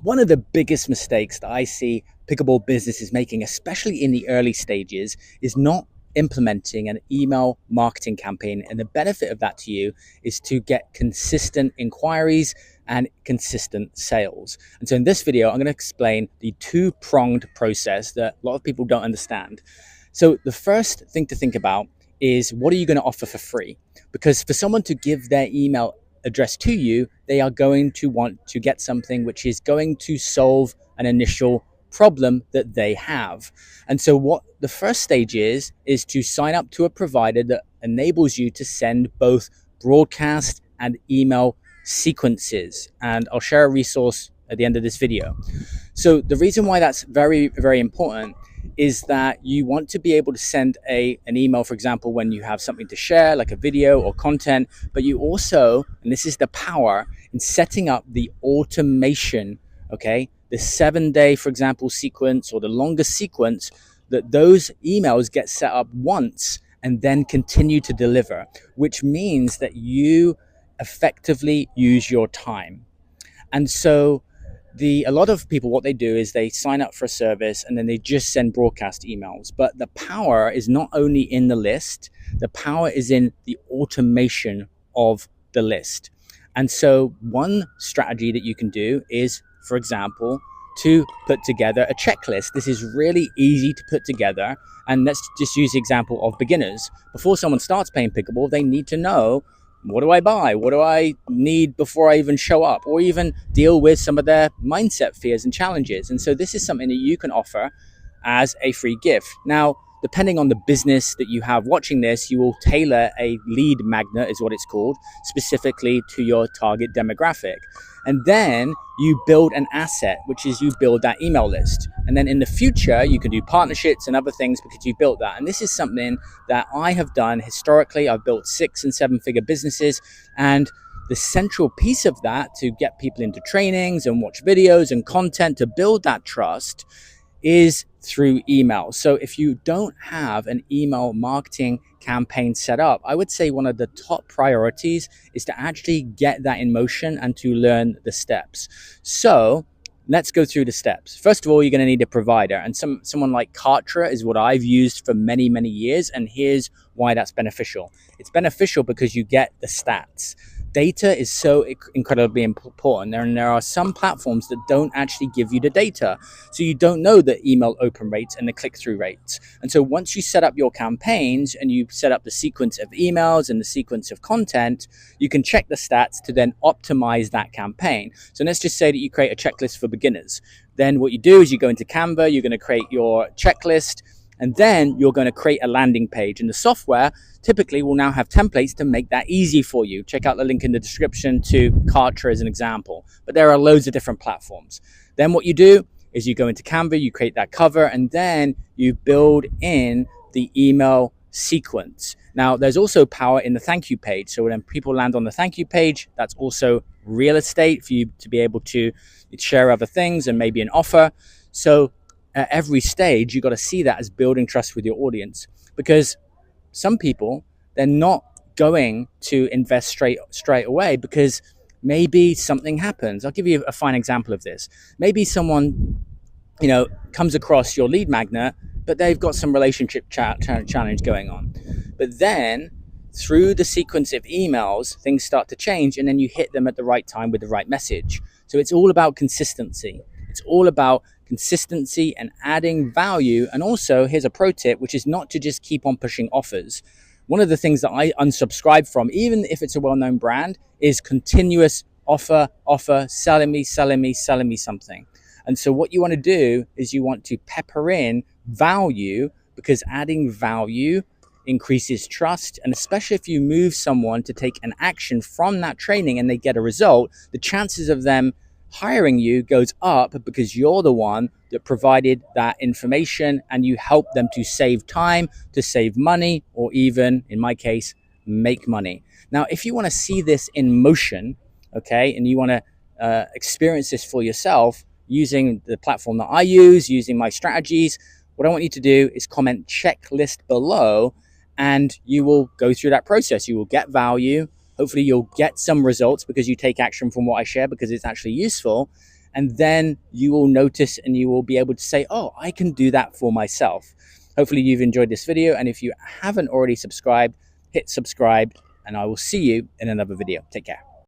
One of the biggest mistakes that I see pickleball businesses making, especially in the early stages, is not implementing an email marketing campaign. And the benefit of that to you is to get consistent inquiries and consistent sales. And so in this video, I'm going to explain the two-pronged process that a lot of people don't understand. So the first thing to think about is, what are you going to offer for free? Because for someone to give their email address to you, they are going to want to get something which is going to solve an initial problem that they have. And so what the first stage is to sign up to a provider that enables you to send both broadcast and email sequences. And I'll share a resource at the end of this video. So the reason why that's very, very important is that you want to be able to send an email, for example, when you have something to share, like a video or content, but you also, and this is the power in setting up the automation, okay, the 7-day, for example, sequence or the longer sequence, that those emails get set up once and then continue to deliver, which means that you effectively use your time. And so a lot of people, what they do is they sign up for a service and then they just send broadcast emails. But the power is not only in the list, the power is in the automation of the list. And so one strategy that you can do is, for example, to put together a checklist. This is really easy to put together. And let's just use the example of beginners. Before someone starts playing pickleball, they need to know, what do I buy? What do I need before I even show up? Or even deal with some of their mindset fears and challenges. And so this is something that you can offer as a free gift. Now, depending on the business that you have watching this, you will tailor a lead magnet, is what it's called, specifically to your target demographic. And then you build an asset, which is you build that email list. And then in the future, you can do partnerships and other things because you built that. And this is something that I have done historically. I've built 6- and 7-figure businesses. And the central piece of that, to get people into trainings and watch videos and content to build that trust, is through email. So if you don't have an email marketing campaign set up, I would say one of the top priorities is to actually get that in motion and to learn the steps. So let's go through the steps. First of all, you're going to need a provider, and someone like Kartra is what I've used for many, many years. And here's why that's beneficial. It's beneficial because you get the stats. Data is so incredibly important, and there are some platforms that don't actually give you the data. So you don't know the email open rates and the click-through rates. And so once you set up your campaigns and you set up the sequence of emails and the sequence of content, you can check the stats to then optimize that campaign. So let's just say that you create a checklist for beginners. Then what you do is you go into Canva, you're going to create your checklist, and then you're going to create a landing page. And the software typically will now have templates to make that easy for you. Check out the link in the description to Kartra as an example. But there are loads of different platforms. Then what you do is you go into Canva, you create that cover, and then you build in the email sequence. Now, there's also power in the thank you page. So when people land on the thank you page, that's also real estate for you to be able to share other things and maybe an offer. So at every stage, you got to see that as building trust with your audience, because some people, they're not going to invest straight away because maybe something happens. I'll give you a fine example of this. Maybe someone, comes across your lead magnet, but they've got some relationship challenge going on. But then through the sequence of emails, things start to change, and then you hit them at the right time with the right message. So it's all about consistency. It's all about consistency and adding value. And also, here's a pro tip, which is not to just keep on pushing offers. One of the things that I unsubscribe from, even if it's a well-known brand, is continuous offer, selling me something. And so what you want to do is you want to pepper in value, because adding value increases trust. And especially if you move someone to take an action from that training and they get a result, the chances of them hiring you goes up because you're the one that provided that information, and you help them to save time, to save money, or even, in my case, make money. Now, if you want to see this in motion, okay, and you want to experience this for yourself using the platform that I use, using my strategies, what I want you to do is comment checklist below, and you will go through that process. You will get value. Hopefully you'll get some results because you take action from what I share, because it's actually useful. And then you will notice and you will be able to say, oh, I can do that for myself. Hopefully you've enjoyed this video. And if you haven't already subscribed, hit subscribe, and I will see you in another video. Take care.